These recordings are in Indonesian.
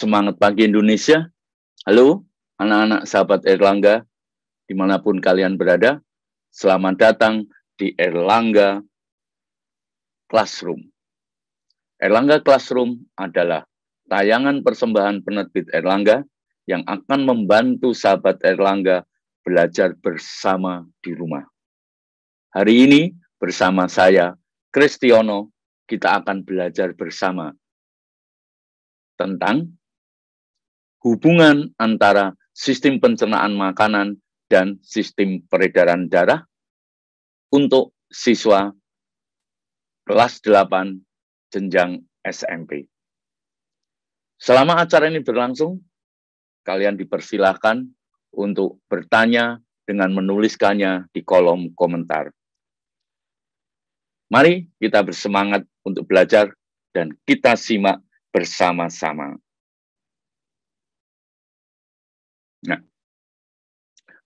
Semangat pagi Indonesia. Halo, anak-anak sahabat Erlangga, dimanapun kalian berada. Selamat datang di Erlangga Classroom. Erlangga Classroom adalah tayangan persembahan penerbit Erlangga yang akan membantu sahabat Erlangga belajar bersama di rumah. Hari ini bersama saya, Kristiono, kita akan belajar bersama tentang hubungan antara sistem pencernaan makanan dan sistem peredaran darah untuk siswa kelas 8 jenjang SMP. Selama acara ini berlangsung, kalian dipersilahkan untuk bertanya dengan menuliskannya di kolom komentar. Mari kita bersemangat untuk belajar dan kita simak bersama-sama. Nah,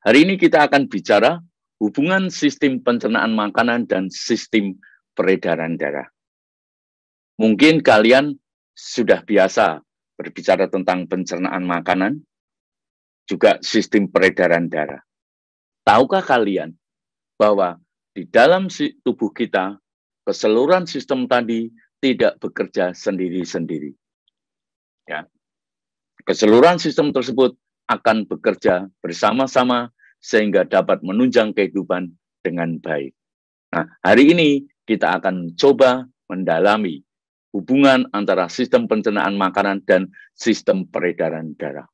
hari ini kita akan bicara hubungan sistem pencernaan makanan dan sistem peredaran darah. Mungkin kalian sudah biasa berbicara tentang pencernaan makanan, juga sistem peredaran darah. Tahukah kalian bahwa di dalam tubuh kita, keseluruhan sistem tadi tidak bekerja sendiri-sendiri. Ya. Keseluruhan sistem tersebut akan bekerja bersama-sama sehingga dapat menunjang kehidupan dengan baik. Nah, hari ini kita akan coba mendalami hubungan antara sistem pencernaan makanan dan sistem peredaran darah.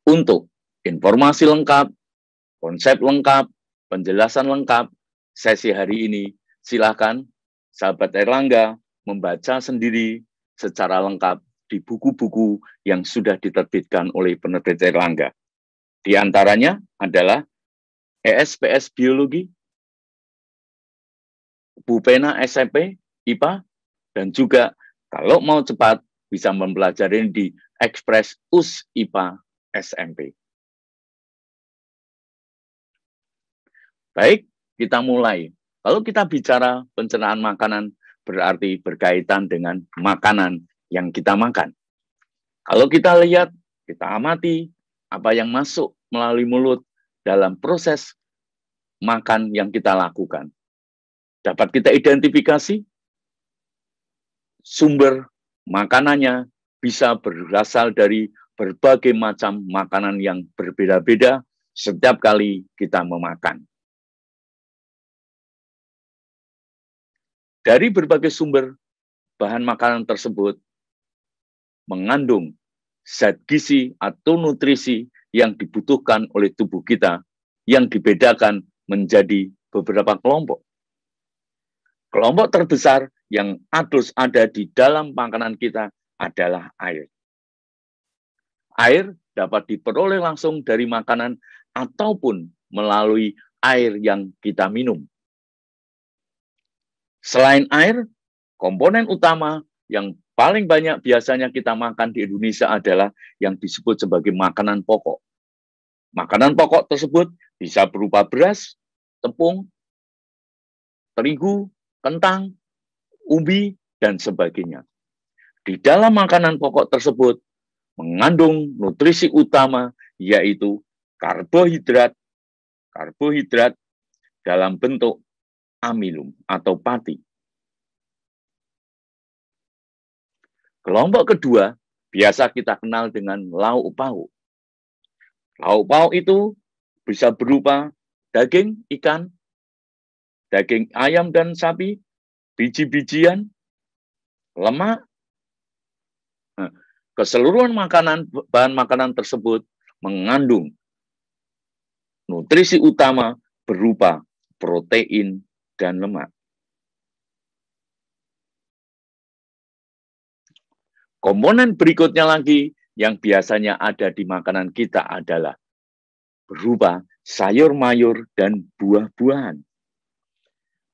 Untuk informasi lengkap, konsep lengkap, penjelasan lengkap, sesi hari ini, silakan sahabat Erlangga membaca sendiri secara lengkap di buku-buku yang sudah diterbitkan oleh penerbit Erlangga. Di antaranya adalah ESPS Biologi, Bupena SMP, IPA, dan juga kalau mau cepat bisa mempelajari di Ekspres US IPA SMP. Baik, kita mulai. Kalau kita bicara pencernaan makanan, berarti berkaitan dengan makanan yang kita makan. Kalau kita lihat, kita amati apa yang masuk melalui mulut dalam proses makan yang kita lakukan. Dapat kita identifikasi sumber makanannya bisa berasal dari berbagai macam makanan yang berbeda-beda setiap kali kita memakan. Dari berbagai sumber, bahan makanan tersebut mengandung zat gizi atau nutrisi yang dibutuhkan oleh tubuh kita yang dibedakan menjadi beberapa kelompok. Kelompok terbesar yang ada di dalam makanan kita adalah air. Air dapat diperoleh langsung dari makanan ataupun melalui air yang kita minum. Selain air, komponen utama yang paling banyak biasanya kita makan di Indonesia adalah yang disebut sebagai makanan pokok. Makanan pokok tersebut bisa berupa beras, tepung, terigu, kentang, ubi, dan sebagainya. Di dalam makanan pokok tersebut mengandung nutrisi utama yaitu karbohidrat dalam bentuk amilum atau pati. Kelompok kedua biasa kita kenal dengan lauk pauk. Lauk pauk itu bisa berupa daging ikan, daging ayam dan sapi, biji-bijian, lemak. Nah, keseluruhan bahan makanan tersebut mengandung nutrisi utama berupa protein dan lemak. Komponen berikutnya lagi yang biasanya ada di makanan kita adalah berupa sayur mayur dan buah-buahan.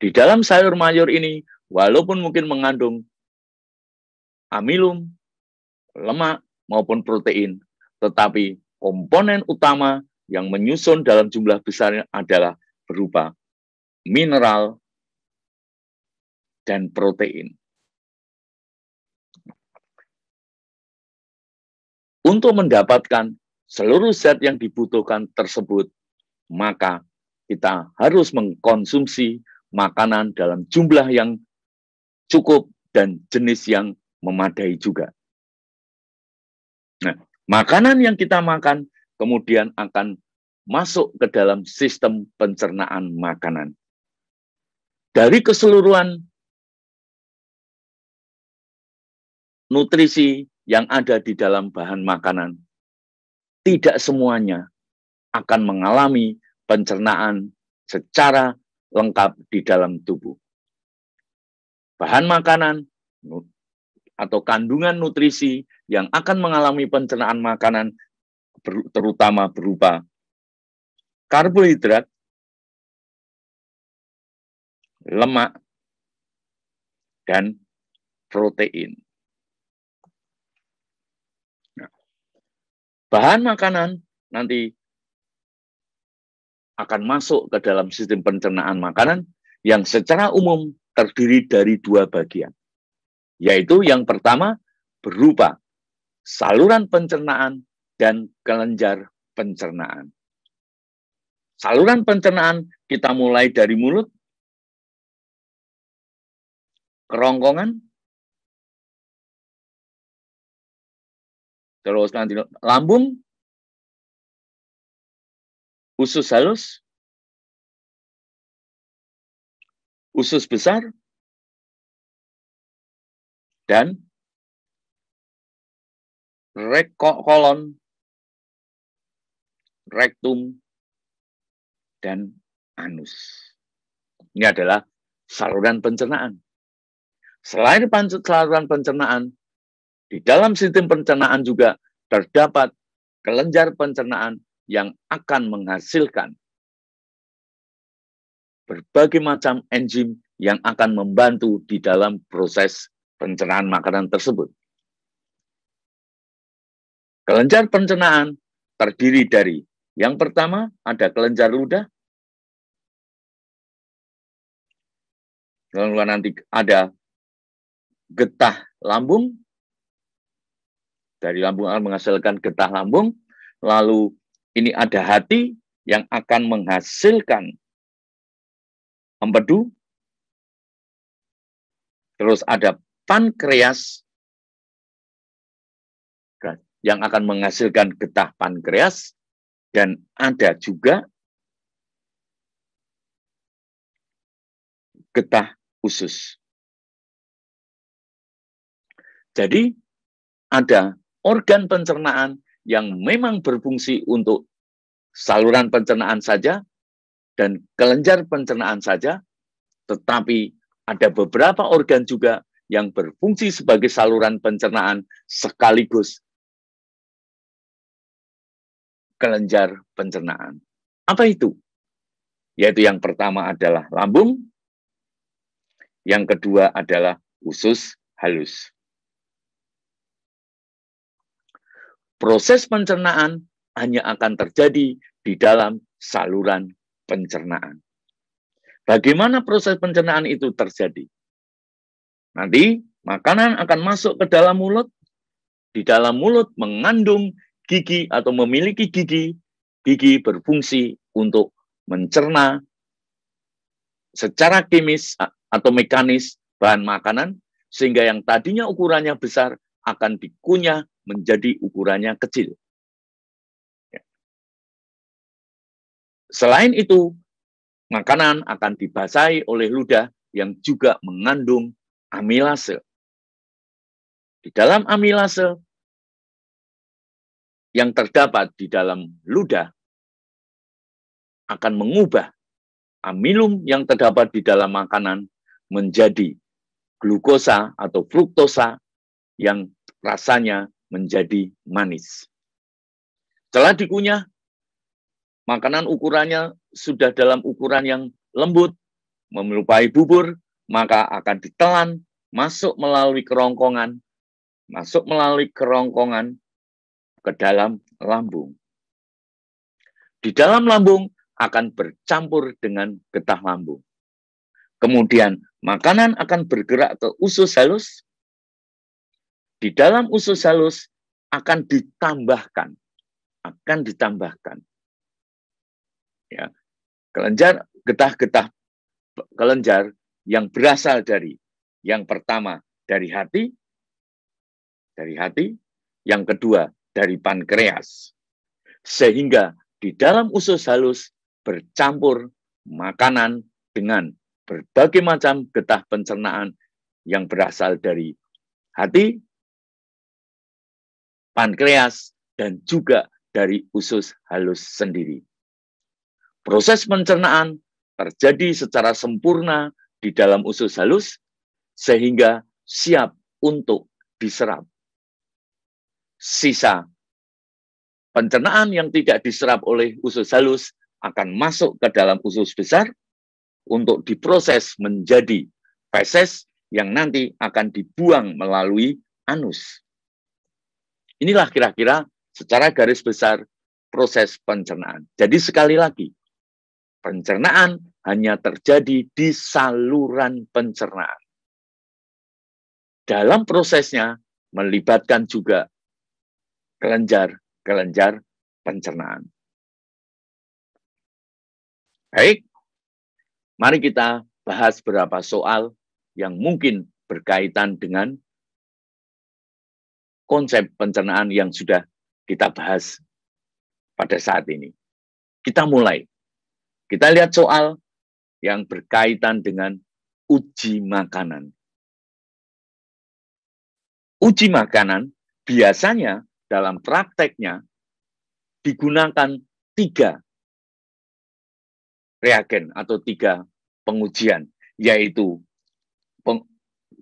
Di dalam sayur mayur ini, walaupun mungkin mengandung amilum, lemak, maupun protein, tetapi komponen utama yang menyusun dalam jumlah besar adalah berupa mineral dan protein. untuk mendapatkan seluruh zat yang dibutuhkan tersebut, maka kita harus mengkonsumsi makanan dalam jumlah yang cukup dan jenis yang memadai juga. Nah, makanan yang kita makan kemudian akan masuk ke dalam sistem pencernaan makanan. Dari keseluruhan nutrisi yang ada di dalam bahan makanan, tidak semuanya akan mengalami pencernaan secara lengkap di dalam tubuh. Bahan makanan atau kandungan nutrisi yang akan mengalami pencernaan makanan terutama berupa karbohidrat, lemak, dan protein. Nah, bahan makanan nanti akan masuk ke dalam sistem pencernaan makanan yang secara umum terdiri dari dua bagian, yaitu yang pertama berupa saluran pencernaan dan kelenjar pencernaan. Saluran pencernaan kita mulai dari mulut, kerongkongan, terus nanti lambung, usus halus, usus besar, dan kolon, rektum, dan anus. Ini adalah saluran pencernaan. Selain saluran pencernaan, di dalam sistem pencernaan juga terdapat kelenjar pencernaan yang akan menghasilkan berbagai macam enzim yang akan membantu di dalam proses pencernaan makanan tersebut. Kelenjar pencernaan terdiri dari yang pertama ada kelenjar ludah, lalu nanti ada getah lambung, dari lambung akan menghasilkan getah lambung, lalu ini ada hati yang akan menghasilkan empedu, terus ada pankreas yang akan menghasilkan getah pankreas, dan ada juga getah usus. Jadi ada organ pencernaan yang memang berfungsi untuk saluran pencernaan saja dan kelenjar pencernaan saja, tetapi ada beberapa organ juga yang berfungsi sebagai saluran pencernaan sekaligus kelenjar pencernaan. Apa itu? Yaitu yang pertama adalah lambung, yang kedua adalah usus halus. Proses pencernaan hanya akan terjadi di dalam saluran pencernaan. Bagaimana proses pencernaan itu terjadi? Nanti makanan akan masuk ke dalam mulut. Di dalam mulut mengandung gigi atau memiliki gigi. Gigi berfungsi untuk mencerna secara kimis atau mekanis bahan makanan, sehingga yang tadinya ukurannya besar akan dikunyah menjadi ukurannya kecil. Selain itu, makanan akan dibasahi oleh ludah yang juga mengandung amilase. Di dalam amilase yang terdapat di dalam ludah akan mengubah amilum yang terdapat di dalam makanan menjadi glukosa atau fruktosa yang rasanya menjadi manis. Setelah dikunyah, makanan ukurannya sudah dalam ukuran yang lembut, menyerupai bubur, maka akan ditelan masuk melalui kerongkongan ke dalam lambung. Di dalam lambung akan bercampur dengan getah lambung. Kemudian makanan akan bergerak ke usus halus. Di dalam usus halus akan ditambahkan. Ya, getah-getah kelenjar yang berasal dari yang pertama dari hati, yang kedua dari pankreas. Sehingga di dalam usus halus bercampur makanan dengan berbagai macam getah pencernaan yang berasal dari hati, pankreas, dan juga dari usus halus sendiri. Proses pencernaan terjadi secara sempurna di dalam usus halus sehingga siap untuk diserap. Sisa pencernaan yang tidak diserap oleh usus halus akan masuk ke dalam usus besar untuk diproses menjadi feses yang nanti akan dibuang melalui anus. Inilah kira-kira secara garis besar proses pencernaan. Jadi sekali lagi, pencernaan hanya terjadi di saluran pencernaan. Dalam prosesnya melibatkan juga kelenjar pencernaan. Baik, mari kita bahas beberapa soal yang mungkin berkaitan dengan konsep pencernaan yang sudah kita bahas pada saat ini. Kita mulai. Kita lihat soal yang berkaitan dengan uji makanan. Uji makanan biasanya dalam prakteknya digunakan 3 reagen atau 3 pengujian, yaitu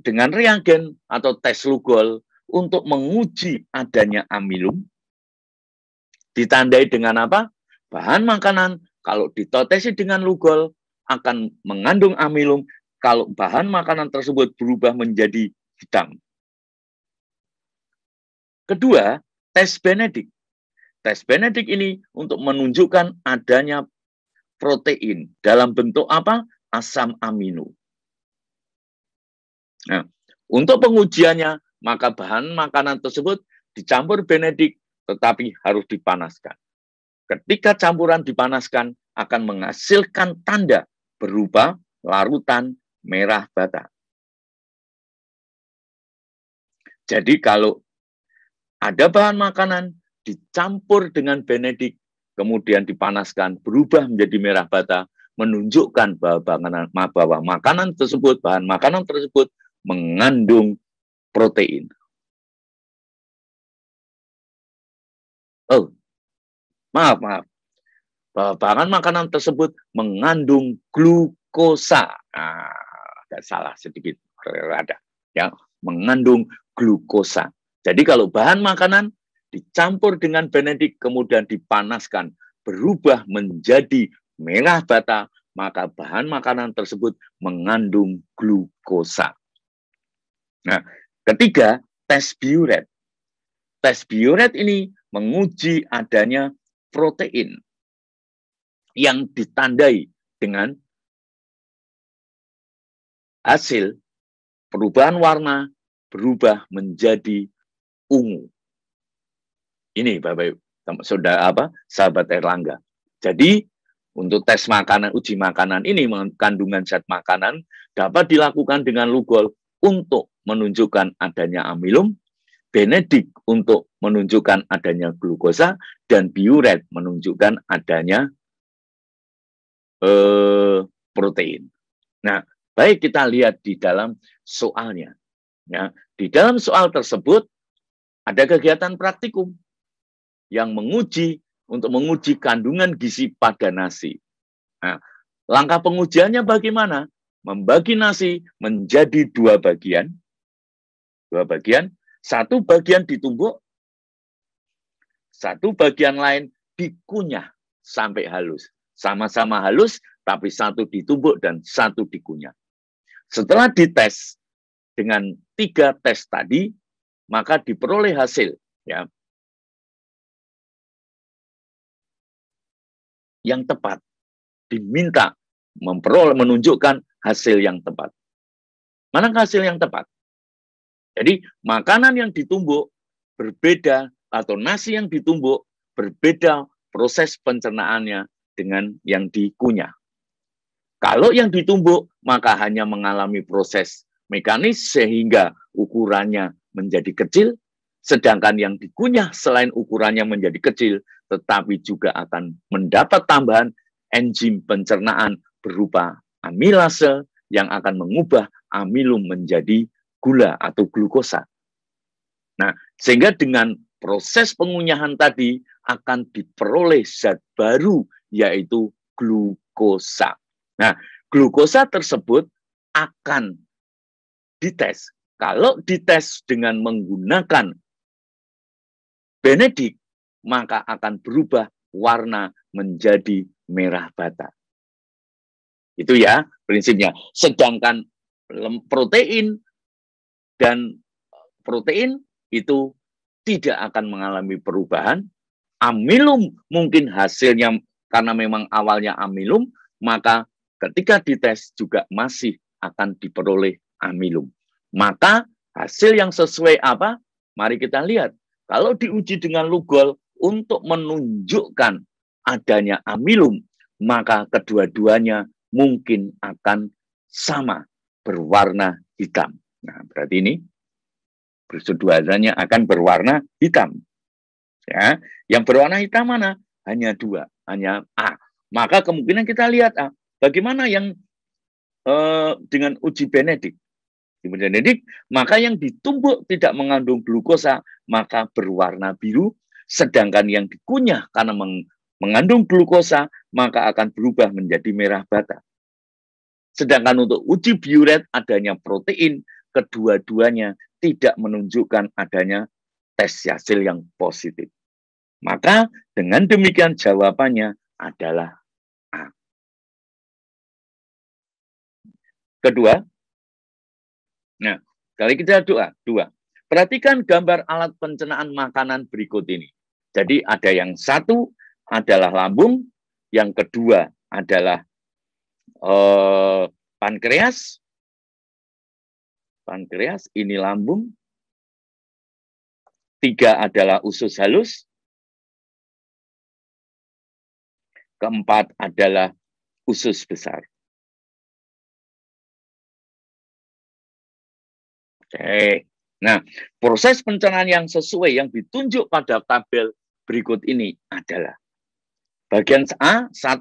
dengan reagen atau tes Lugol untuk menguji adanya amilum, ditandai dengan apa? Bahan makanan kalau ditotesi dengan Lugol akan mengandung amilum kalau bahan makanan tersebut berubah menjadi hitam. Kedua, tes Benedict. Tes Benedict ini untuk menunjukkan adanya protein dalam bentuk apa? Asam amino. Nah, untuk pengujiannya, maka bahan makanan tersebut dicampur Benedict tetapi harus dipanaskan. Ketika campuran dipanaskan, akan menghasilkan tanda berupa larutan merah bata. Jadi kalau ada bahan makanan dicampur dengan Benedict, kemudian dipanaskan, berubah menjadi merah bata, menunjukkan bahwa makanan tersebut, bahan makanan tersebut mengandung protein. Oh, maaf. Bahwa bahan makanan tersebut mengandung glukosa. Nah, agak salah sedikit, ada yang mengandung glukosa. Jadi kalau bahan makanan dicampur dengan Benedict kemudian dipanaskan berubah menjadi merah bata, maka bahan makanan tersebut mengandung glukosa. Nah, ketiga, tes Biuret. Tes Biuret ini menguji adanya protein yang ditandai dengan hasil perubahan warna berubah menjadi ungu. Ini Bapak Ibu, sahabat Erlangga. Jadi untuk tes makanan, uji makanan ini kandungan zat makanan dapat dilakukan dengan Lugol untuk menunjukkan adanya amilum, Benedict untuk menunjukkan adanya glukosa, dan Biuret menunjukkan adanya protein. Nah, baik kita lihat di dalam soalnya. Ya, di dalam soal tersebut ada kegiatan praktikum yang untuk menguji kandungan gizi pada nasi. Nah, langkah pengujiannya bagaimana? Membagi nasi menjadi 2 bagian. 2 bagian, 1 bagian ditumbuk, 1 bagian lain dikunyah sampai halus. Sama-sama halus, tapi 1 ditumbuk dan 1 dikunyah. Setelah dites dengan 3 tes tadi, maka diperoleh hasil, ya, yang tepat. Diminta menunjukkan hasil yang tepat. Mana hasil yang tepat? Jadi makanan yang ditumbuk berbeda atau nasi yang ditumbuk berbeda proses pencernaannya dengan yang dikunyah. Kalau yang ditumbuk, maka hanya mengalami proses mekanis sehingga ukurannya menjadi kecil, sedangkan yang dikunyah selain ukurannya menjadi kecil, tetapi juga akan mendapat tambahan enzim pencernaan berupa amilase yang akan mengubah amilum menjadi gula atau glukosa. Nah, sehingga dengan proses pengunyahan tadi akan diperoleh zat baru, yaitu glukosa. Nah, glukosa tersebut akan dites. Kalau dites dengan menggunakan Benedict, maka akan berubah warna menjadi merah bata. Itu ya prinsipnya. Sedangkan protein itu tidak akan mengalami perubahan. Amilum mungkin hasilnya karena memang awalnya amilum, maka ketika dites juga masih akan diperoleh amilum. Maka hasil yang sesuai apa? Mari kita lihat. Kalau diuji dengan Lugol untuk menunjukkan adanya amilum, maka kedua-duanya mungkin akan sama berwarna hitam. Nah, berarti ini kedua-duanya akan berwarna hitam. Ya, yang berwarna hitam mana? Hanya dua, hanya A. Maka kemungkinan kita lihat A. Bagaimana yang dengan uji Benedict? Benedict, maka yang ditumbuk tidak mengandung glukosa, maka berwarna biru. Sedangkan yang dikunyah karena mengandung glukosa, maka akan berubah menjadi merah bata. Sedangkan untuk uji Biuret adanya protein, kedua-duanya tidak menunjukkan adanya tes hasil yang positif. Maka dengan demikian jawabannya adalah A. Kedua, nah, kali kita dua. Perhatikan gambar alat pencernaan makanan berikut ini. Jadi ada yang satu adalah lambung, yang kedua adalah pankreas. Pankreas, ini lambung. 3 adalah usus halus. Keempat adalah usus besar. Oke. Nah, proses pencernaan yang sesuai yang ditunjuk pada tabel berikut ini adalah bagian A, 1,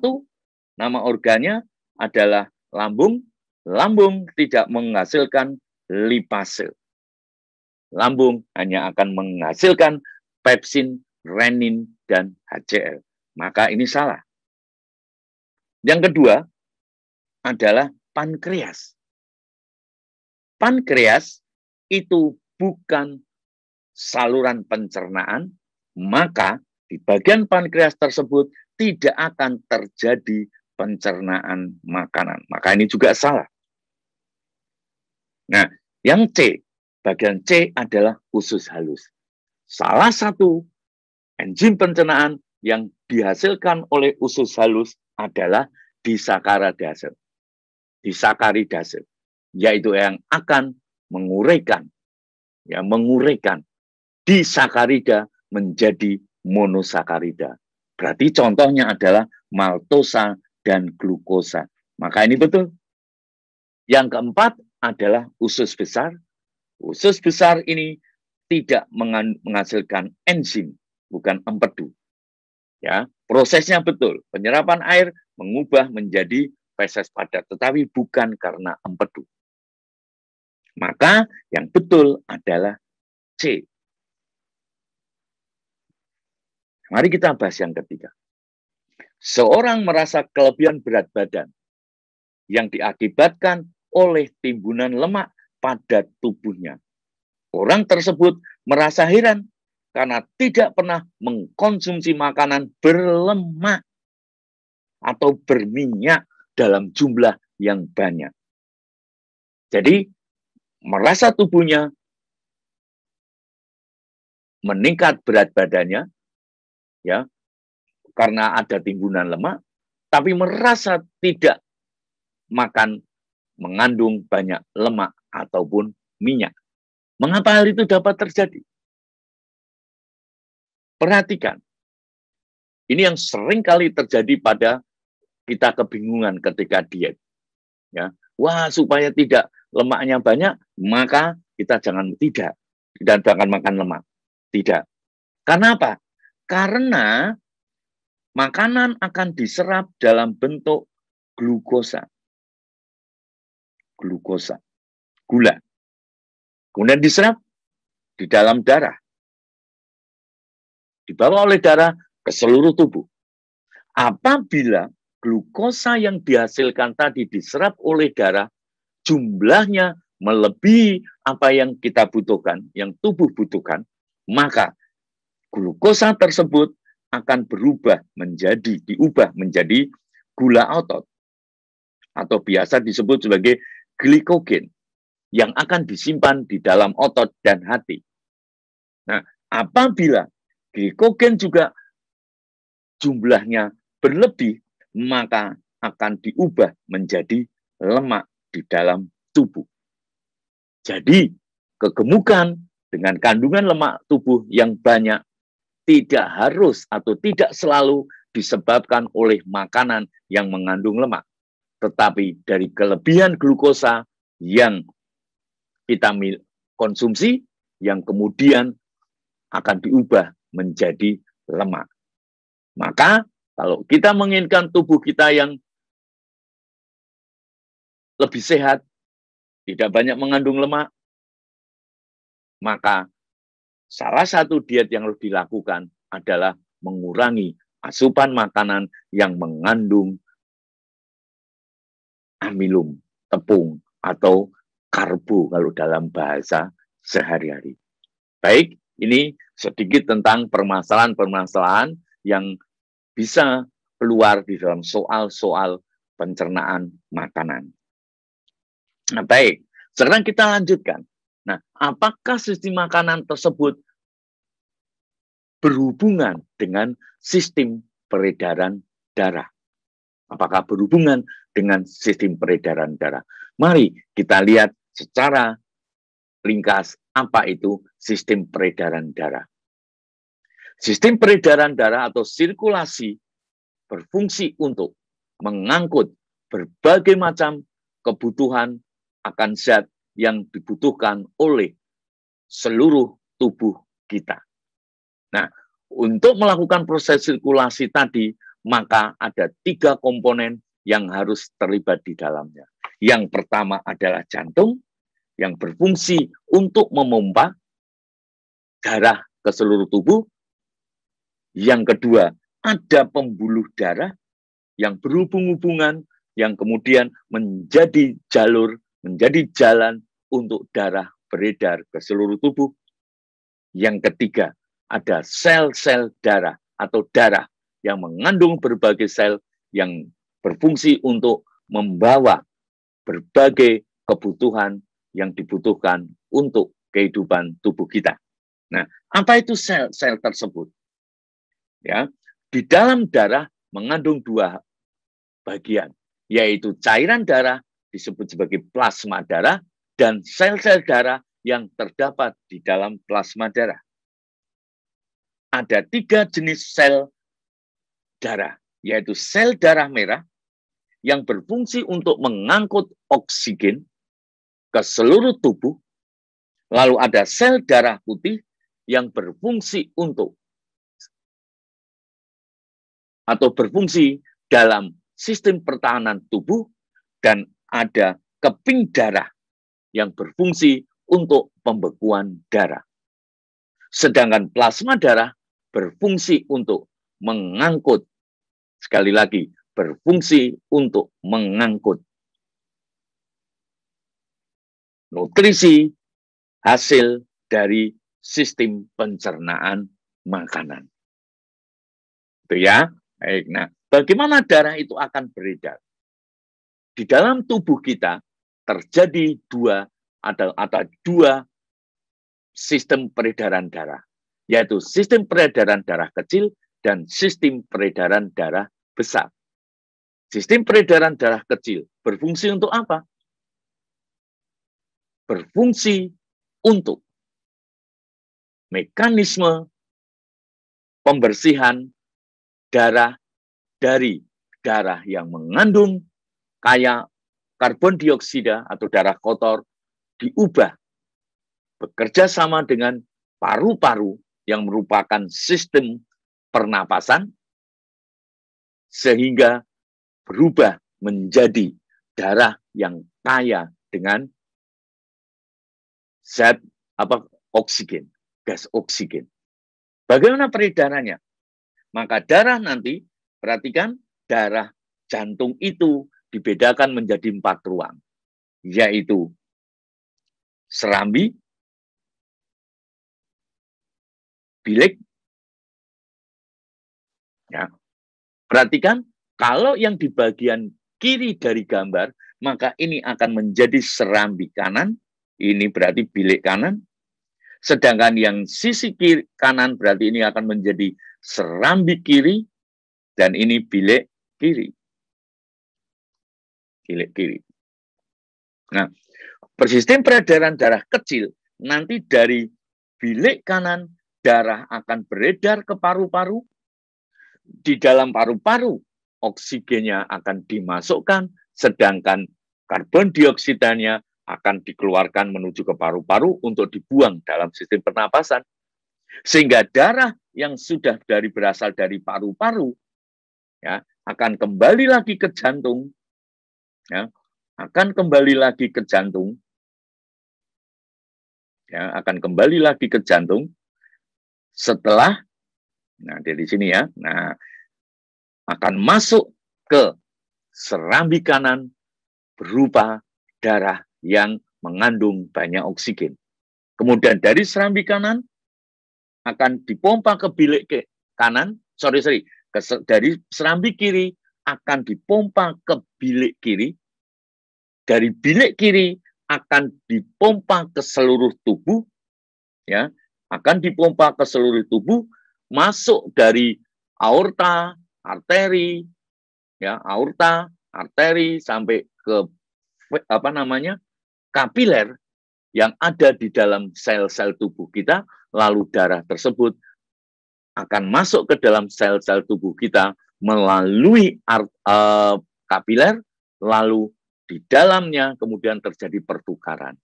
nama organnya adalah lambung. Lambung tidak menghasilkan lipase. Lambung hanya akan menghasilkan pepsin, renin, dan HCl. Maka ini salah. Yang kedua adalah pankreas. Pankreas itu bukan saluran pencernaan, maka di bagian pankreas tersebut tidak akan terjadi pencernaan makanan. Maka ini juga salah. Nah, yang C, bagian C adalah usus halus. Salah satu enzim pencernaan yang dihasilkan oleh usus halus adalah disakaridase. Disakaridase, yaitu yang akan menguraikan disakarida menjadi monosakarida. Berarti contohnya adalah maltosa dan glukosa. Maka ini betul. Yang keempat adalah usus besar. Usus besar ini tidak menghasilkan enzim, bukan empedu. Ya, prosesnya betul. Penyerapan air mengubah menjadi feses padat, tetapi bukan karena empedu. Maka yang betul adalah C. Mari kita bahas yang ketiga. Seorang merasa kelebihan berat badan yang diakibatkan oleh timbunan lemak pada tubuhnya. Orang tersebut merasa heran karena tidak pernah mengkonsumsi makanan berlemak atau berminyak dalam jumlah yang banyak. Jadi, merasa tubuhnya meningkat berat badannya, ya, karena ada timbunan lemak, tapi merasa tidak makan mengandung banyak lemak ataupun minyak. Mengapa hal itu dapat terjadi? Perhatikan, ini yang sering kali terjadi pada kita kebingungan ketika diet. Ya, wah supaya tidak lemaknya banyak, maka kita jangan makan lemak. Tidak. Karena apa? Karena makanan akan diserap dalam bentuk glukosa, gula. Kemudian diserap di dalam darah, dibawa oleh darah ke seluruh tubuh. Apabila glukosa yang dihasilkan tadi diserap oleh darah, jumlahnya melebihi apa yang kita butuhkan, yang tubuh butuhkan, maka glukosa tersebut akan diubah menjadi gula otot, atau biasa disebut sebagai glikogen, yang akan disimpan di dalam otot dan hati. Nah, apabila glikogen juga jumlahnya berlebih, maka akan diubah menjadi lemak di dalam tubuh. Jadi, kegemukan dengan kandungan lemak tubuh yang banyak tidak harus atau tidak selalu disebabkan oleh makanan yang mengandung lemak, tetapi dari kelebihan glukosa yang kita konsumsi yang kemudian akan diubah menjadi lemak. Maka kalau kita menginginkan tubuh kita yang lebih sehat, tidak banyak mengandung lemak, maka salah satu diet yang harus dilakukan adalah mengurangi asupan makanan yang mengandung amilum, tepung, atau karbo kalau dalam bahasa sehari-hari. Baik, ini sedikit tentang permasalahan-permasalahan yang bisa keluar di dalam soal-soal pencernaan makanan. Nah, baik, sekarang kita lanjutkan. Nah, apakah sistem makanan tersebut berhubungan dengan sistem peredaran darah? Apakah berhubungan dengan sistem peredaran darah? Mari kita lihat secara ringkas apa itu sistem peredaran darah. Sistem peredaran darah atau sirkulasi berfungsi untuk mengangkut berbagai macam kebutuhan akan zat yang dibutuhkan oleh seluruh tubuh kita. Nah, untuk melakukan proses sirkulasi tadi, maka ada 3 komponen yang harus terlibat di dalamnya. Yang pertama adalah jantung, yang berfungsi untuk memompa darah ke seluruh tubuh. Yang kedua, ada pembuluh darah yang berhubung-hubungan, yang kemudian menjadi jalan untuk darah beredar ke seluruh tubuh. Yang ketiga, ada sel-sel darah atau darah yang mengandung berbagai sel yang berfungsi untuk membawa berbagai kebutuhan yang dibutuhkan untuk kehidupan tubuh kita. Nah, apa itu sel-sel tersebut? Ya, di dalam darah mengandung 2 bagian, yaitu cairan darah disebut sebagai plasma darah dan sel-sel darah yang terdapat di dalam plasma darah. Ada 3 jenis sel darah, yaitu sel darah merah yang berfungsi untuk mengangkut oksigen ke seluruh tubuh. Lalu ada sel darah putih yang berfungsi dalam sistem pertahanan tubuh, dan ada keping darah yang berfungsi untuk pembekuan darah. Sedangkan plasma darah berfungsi untuk mengangkut, sekali lagi, berfungsi untuk mengangkut nutrisi hasil dari sistem pencernaan makanan. Itu ya. Baik, nah, bagaimana darah itu akan beredar? Di dalam tubuh kita terjadi ada dua sistem peredaran darah, yaitu sistem peredaran darah kecil dan sistem peredaran darah besar. Sistem peredaran darah kecil berfungsi untuk apa? Berfungsi untuk mekanisme pembersihan darah dari darah yang mengandung kayak karbon dioksida atau darah kotor diubah bekerja sama dengan paru-paru yang merupakan sistem pernapasan sehingga berubah menjadi darah yang kaya dengan zat oksigen, gas oksigen. Bagaimana peredarannya? Maka darah nanti, perhatikan, darah jantung itu dibedakan menjadi 4 ruang, yaitu serambi, bilik. Ya. Perhatikan, kalau yang di bagian kiri dari gambar, maka ini akan menjadi serambi kanan, ini berarti bilik kanan. Sedangkan yang sisi kiri kanan berarti ini akan menjadi serambi kiri, dan ini bilik kiri. Bilik kiri. Nah, sistem peredaran darah kecil, nanti dari bilik kanan, darah akan beredar ke paru-paru. Di dalam paru-paru, oksigennya akan dimasukkan, sedangkan karbon dioksidanya akan dikeluarkan menuju ke paru-paru untuk dibuang dalam sistem pernapasan. Sehingga darah yang sudah berasal dari paru-paru ya, akan kembali lagi ke jantung. Ya, akan kembali lagi ke jantung. Ya, akan kembali lagi ke jantung setelah, nah dari sini ya, nah akan masuk ke serambi kanan berupa darah yang mengandung banyak oksigen. Kemudian dari serambi kanan akan dipompa ke bilik kanan, dari serambi kiri akan dipompa ke bilik kiri, dari bilik kiri akan dipompa ke seluruh tubuh, ya, akan dipompa ke seluruh tubuh, masuk dari aorta, arteri, ya, aorta, arteri sampai ke kapiler yang ada di dalam sel-sel tubuh kita, lalu darah tersebut akan masuk ke dalam sel-sel tubuh kita melalui kapiler, lalu di dalamnya kemudian terjadi pertukaran.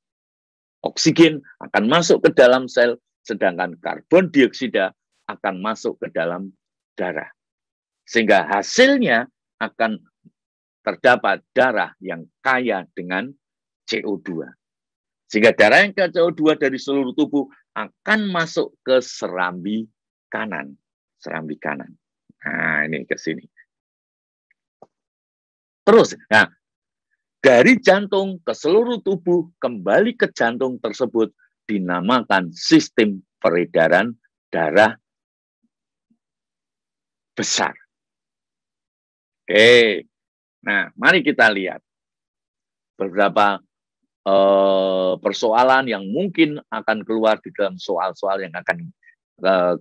Oksigen akan masuk ke dalam sel, sedangkan karbon dioksida akan masuk ke dalam darah. Sehingga hasilnya akan terdapat darah yang kaya dengan CO2. Sehingga darah yang kaya CO2 dari seluruh tubuh akan masuk ke serambi kanan. Serambi kanan. Nah, ini ke sini. Terus, nah, dari jantung ke seluruh tubuh, kembali ke jantung tersebut, dinamakan sistem peredaran darah besar. Oke, nah mari kita lihat beberapa persoalan yang mungkin akan keluar di dalam soal-soal yang akan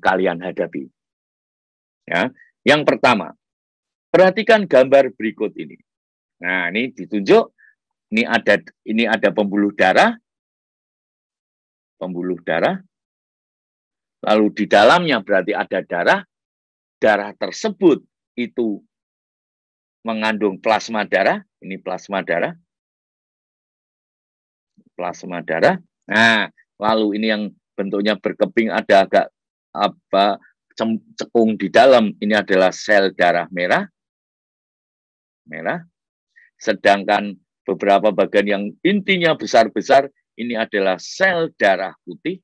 kalian hadapi. Ya, yang pertama, perhatikan gambar berikut ini. Nah, ini ditunjuk, ini ada pembuluh darah, lalu di dalamnya berarti ada darah. Darah tersebut itu mengandung plasma darah, ini plasma darah. Nah, lalu ini yang bentuknya berkeping, ada agak cekung di dalam, ini adalah sel darah merah. Sedangkan beberapa bagian yang intinya besar-besar, ini adalah sel darah putih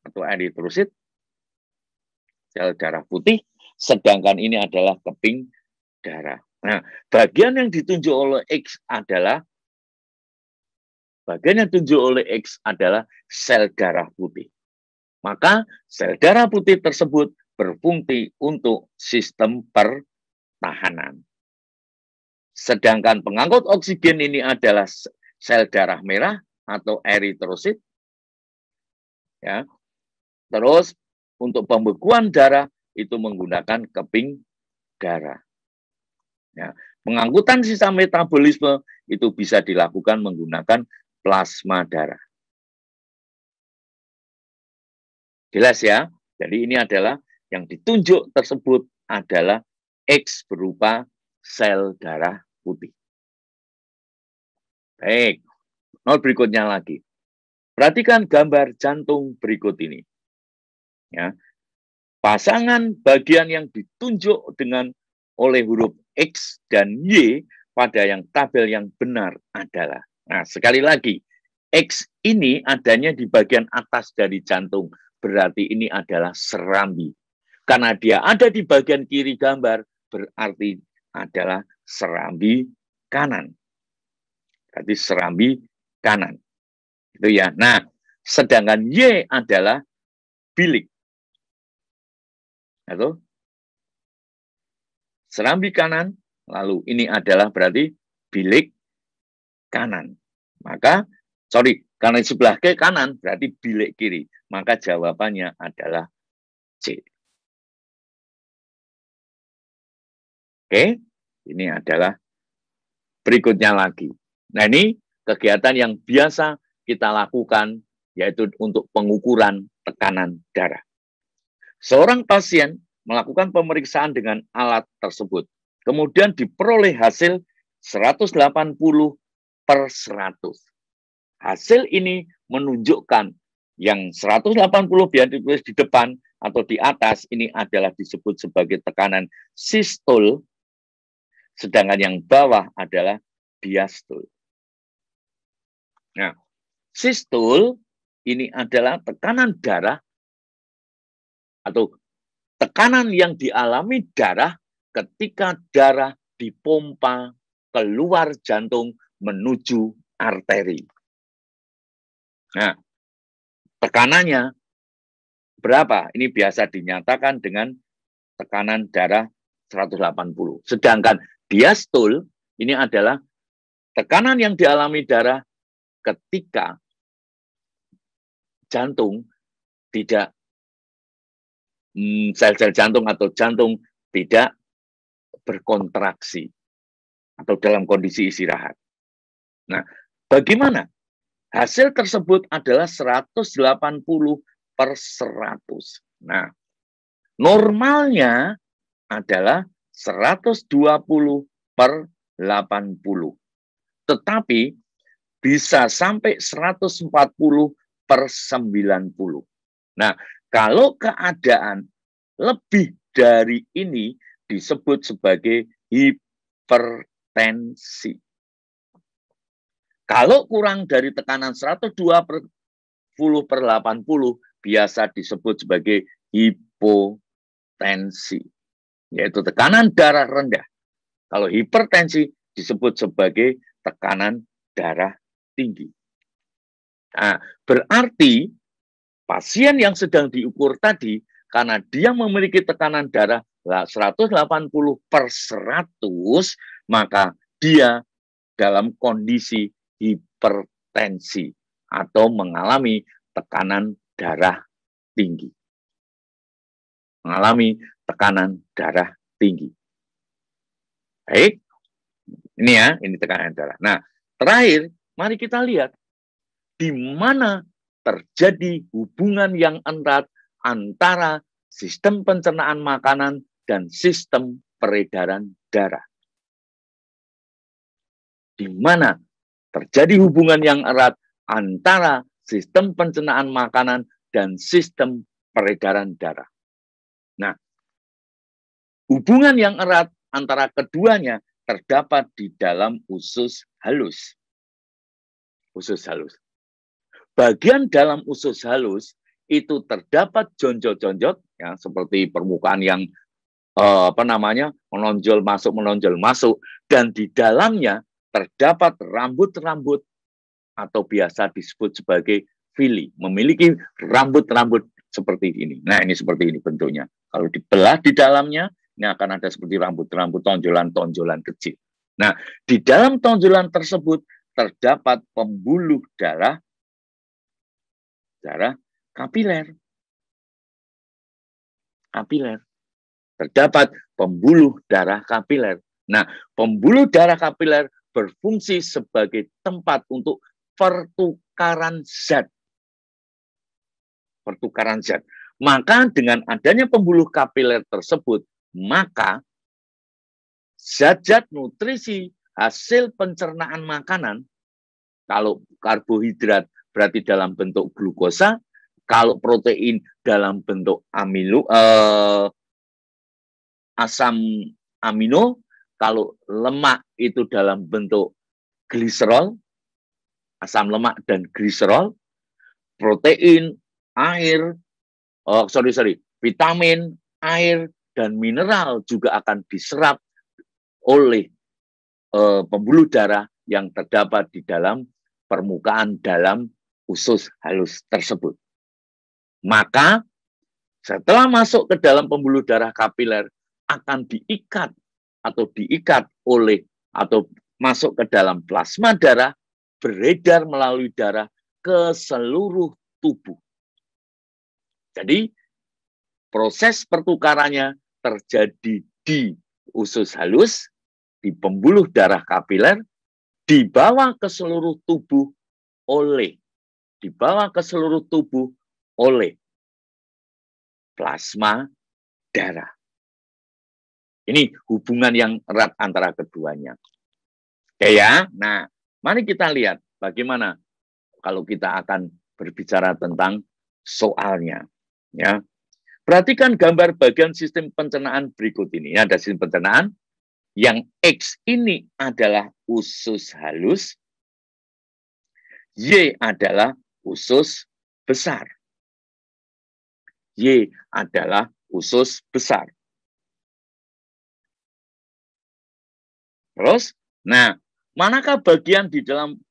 atau eritrosit. Sel darah putih, sedangkan ini adalah keping darah. Nah, bagian yang ditunjuk oleh X adalah sel darah putih. Maka sel darah putih tersebut berfungsi untuk sistem pertahanan. Sedangkan pengangkut oksigen ini adalah sel darah merah atau eritrosit. Ya. Terus untuk pembekuan darah itu menggunakan keping darah. Ya. Pengangkutan sisa metabolisme itu bisa dilakukan menggunakan plasma darah. Jelas ya? Jadi ini adalah yang ditunjuk tersebut adalah X berupa sel darah putih. Baik, not berikutnya lagi. Perhatikan gambar jantung berikut ini. Ya. Pasangan bagian yang ditunjuk dengan oleh huruf X dan Y pada yang tabel yang benar adalah. Nah, sekali lagi, X ini adanya di bagian atas dari jantung. Berarti ini adalah serambi. Karena dia ada di bagian kiri gambar, berarti adalah serambi kanan. Berarti serambi kanan. Itu ya. Nah, sedangkan Y adalah bilik. Atau serambi kanan, lalu ini adalah berarti bilik kanan. Maka, karena sebelah ke kanan berarti bilik kiri. Maka jawabannya adalah C. Oke, ini adalah berikutnya lagi. Nah, ini kegiatan yang biasa kita lakukan, yaitu untuk pengukuran tekanan darah. Seorang pasien melakukan pemeriksaan dengan alat tersebut. Kemudian diperoleh hasil 180/100. Hasil ini menunjukkan yang 180 biar ditulis di depan atau di atas, ini adalah disebut sebagai tekanan sistol, sedangkan yang bawah adalah diastol. Nah, sistol ini adalah tekanan darah atau tekanan yang dialami darah ketika darah dipompa keluar jantung menuju arteri. Nah, tekanannya berapa? Ini biasa dinyatakan dengan tekanan darah 180. Sedangkan diastol ini adalah tekanan yang dialami darah ketika jantung tidak sel-sel jantung atau jantung tidak berkontraksi atau dalam kondisi istirahat. Nah, bagaimana? Hasil tersebut adalah 180/100. Nah, normalnya adalah 120/80. Tetapi bisa sampai 140/90. Nah, kalau keadaan lebih dari ini disebut sebagai hipertensi. Kalau kurang dari tekanan 120/80 biasa disebut sebagai hipotensi, yaitu tekanan darah rendah. Kalau hipertensi disebut sebagai tekanan darah tinggi. Nah, berarti pasien yang sedang diukur tadi, karena dia memiliki tekanan darah 180/100, maka dia dalam kondisi hipertensi atau mengalami tekanan darah tinggi. Mengalami tekanan darah tinggi. Baik, ini ya, ini tekanan darah. Nah, terakhir, mari kita lihat di mana terjadi hubungan yang erat antara sistem pencernaan makanan dan sistem peredaran darah. Di mana terjadi hubungan yang erat antara sistem pencernaan makanan dan sistem peredaran darah. Nah, hubungan yang erat antara keduanya terdapat di dalam usus halus. Usus halus. Bagian dalam usus halus itu terdapat jonjol-jonjol, ya, seperti permukaan yang menonjol masuk, dan di dalamnya terdapat rambut-rambut atau biasa disebut sebagai villi, memiliki rambut-rambut seperti ini. Nah, ini seperti ini bentuknya. Kalau dibelah di dalamnya, ini akan ada seperti rambut-rambut, tonjolan-tonjolan kecil. Nah, di dalam tonjolan tersebut terdapat pembuluh darah kapiler. Terdapat pembuluh darah kapiler. Nah, pembuluh darah kapiler berfungsi sebagai tempat untuk pertukaran zat. Maka dengan adanya pembuluh kapiler tersebut, maka zat-zat nutrisi hasil pencernaan makanan, kalau karbohidrat berarti dalam bentuk glukosa, kalau protein dalam bentuk asam amino, kalau lemak itu dalam bentuk gliserol, asam lemak dan gliserol, protein, air, vitamin, air, dan mineral juga akan diserap oleh pembuluh darah yang terdapat di dalam permukaan dalam usus halus tersebut. Maka setelah masuk ke dalam pembuluh darah kapiler akan diikat oleh atau masuk ke dalam plasma darah, beredar melalui darah ke seluruh tubuh. Jadi proses pertukarannya terjadi di usus halus, di pembuluh darah kapiler, dibawa ke seluruh tubuh oleh plasma darah. Ini hubungan yang erat antara keduanya. Oke ya. Nah, mari kita lihat bagaimana kalau kita akan berbicara tentang soalnya. Ya, perhatikan gambar bagian sistem pencernaan berikut ini. Ada sistem pencernaan yang X ini adalah usus halus, Y adalah usus besar. Y adalah usus besar. Terus, nah, manakah bagian di dalam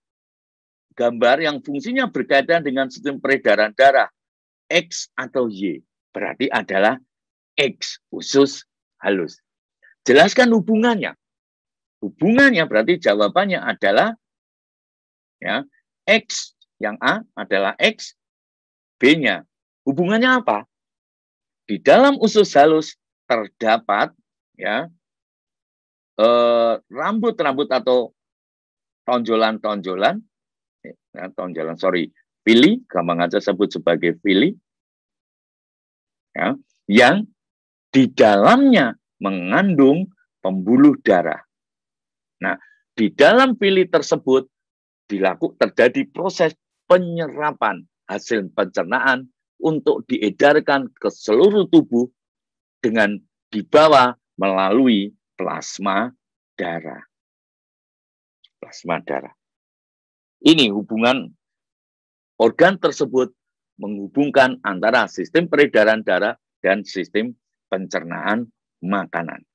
gambar yang fungsinya berkaitan dengan sistem peredaran darah? X atau Y? Berarti adalah X, usus halus. Jelaskan hubungannya. Hubungannya berarti jawabannya adalah ya, X yang A adalah X, B-nya. Hubungannya apa? Di dalam usus halus terdapat ya rambut-rambut atau tonjolan-tonjolan, villi, gampang aja sebut sebagai villi, ya, yang di dalamnya mengandung pembuluh darah. Nah, di dalam villi tersebut terjadi proses penyerapan hasil pencernaan untuk diedarkan ke seluruh tubuh dengan dibawa melalui plasma darah. Plasma darah. Ini hubungan organ tersebut menghubungkan antara sistem peredaran darah dan sistem pencernaan makanan.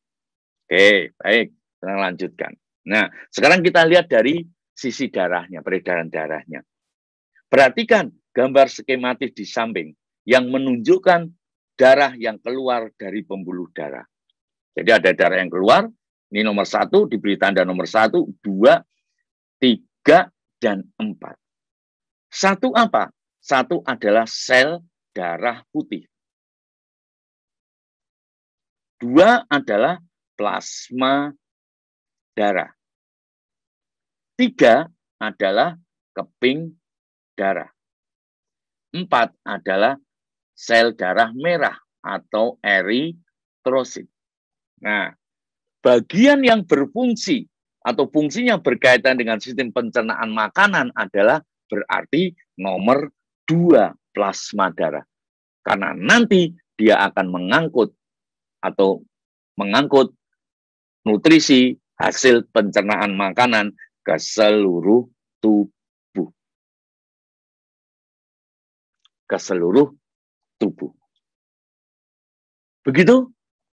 Oke, baik. Kita lanjutkan. Nah, sekarang kita lihat dari sisi darahnya, peredaran darahnya. Perhatikan gambar skematis di samping yang menunjukkan darah yang keluar dari pembuluh darah. Jadi ada darah yang keluar, ini nomor 1, diberi tanda nomor 1, 2, 3, dan 4. 1 apa? 1 adalah sel darah putih. 2 adalah plasma darah. 3 adalah keping darah. 4 adalah sel darah merah atau eritrosit. Nah, bagian yang berfungsi atau fungsinya berkaitan dengan sistem pencernaan makanan adalah berarti nomor 2, plasma darah. Karena nanti dia akan mengangkut nutrisi hasil pencernaan makanan ke seluruh tubuh. Begitu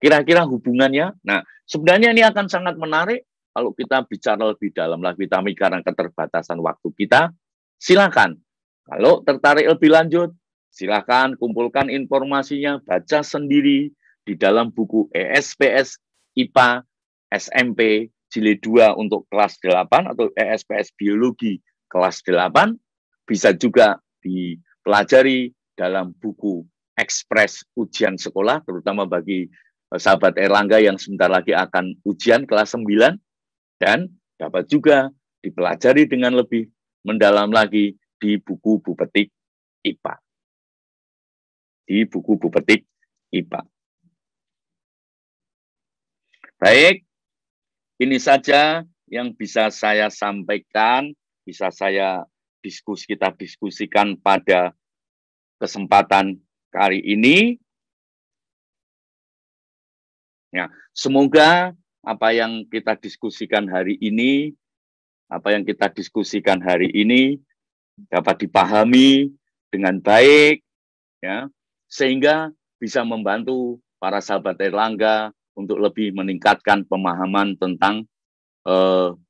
kira-kira hubungannya. Nah, sebenarnya ini akan sangat menarik kalau kita bicara lebih dalam lagi, tapi karena keterbatasan waktu kita, silakan. Kalau tertarik lebih lanjut, silakan kumpulkan informasinya, baca sendiri di dalam buku ESPS IPA SMP Jilid 2 untuk kelas 8 atau ESPS Biologi kelas 8. Bisa juga dipelajari dalam buku Ekspres Ujian Sekolah, terutama bagi sahabat Erlangga yang sebentar lagi akan ujian kelas 9, dan dapat juga dipelajari dengan lebih mendalam lagi di buku Bu Petik IPA. di buku Bupetik IPA. Baik, ini saja yang bisa saya sampaikan, bisa kita diskusikan pada kesempatan kali ini. Ya, semoga apa yang kita diskusikan hari ini dapat dipahami dengan baik, ya, sehingga bisa membantu para sahabat Erlangga untuk lebih meningkatkan pemahaman tentang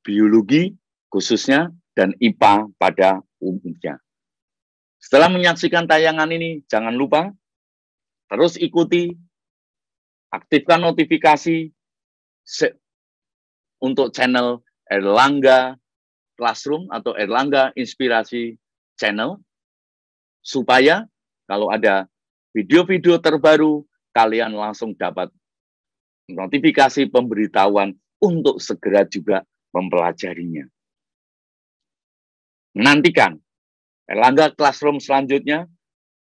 biologi khususnya dan IPA pada umumnya. Setelah menyaksikan tayangan ini, jangan lupa terus ikuti, aktifkan notifikasi untuk channel Erlangga Classroom atau Erlangga Inspirasi Channel, supaya kalau ada video-video terbaru, kalian langsung dapat notifikasi pemberitahuan untuk segera juga mempelajarinya. Nantikan Erlangga Classroom selanjutnya.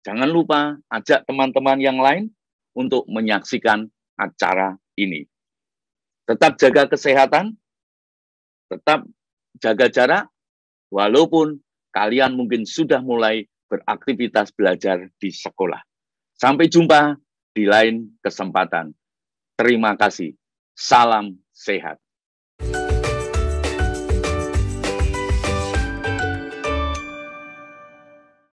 Jangan lupa ajak teman-teman yang lain untuk menyaksikan acara ini. Tetap jaga kesehatan, tetap jaga jarak, walaupun kalian mungkin sudah mulai beraktivitas belajar di sekolah. Sampai jumpa di lain kesempatan. Terima kasih. Salam sehat.